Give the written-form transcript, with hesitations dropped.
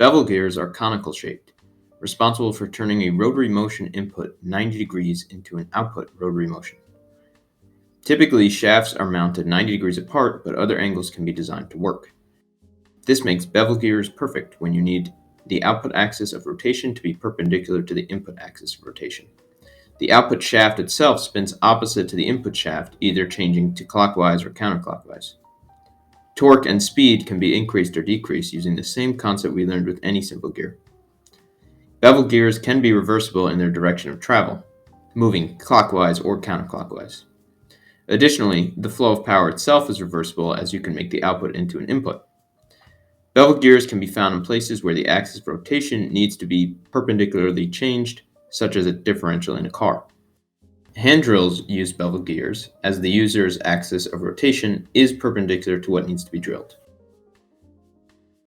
Bevel gears are conical shaped, responsible for turning a rotary motion input 90 degrees into an output rotary motion. Typically, shafts are mounted 90 degrees apart, but other angles can be designed to work. This makes bevel gears perfect when you need the output axis of rotation to be perpendicular to the input axis of rotation. The output shaft itself spins opposite to the input shaft, either changing to clockwise or counterclockwise. Torque and speed can be increased or decreased using the same concept we learned with any simple gear. Bevel gears can be reversible in their direction of travel, moving clockwise or counterclockwise. Additionally, the flow of power itself is reversible as you can make the output into an input. Bevel gears can be found in places where the axis of rotation needs to be perpendicularly changed, such as a differential in a car. Hand drills use bevel gears as the user's axis of rotation is perpendicular to what needs to be drilled.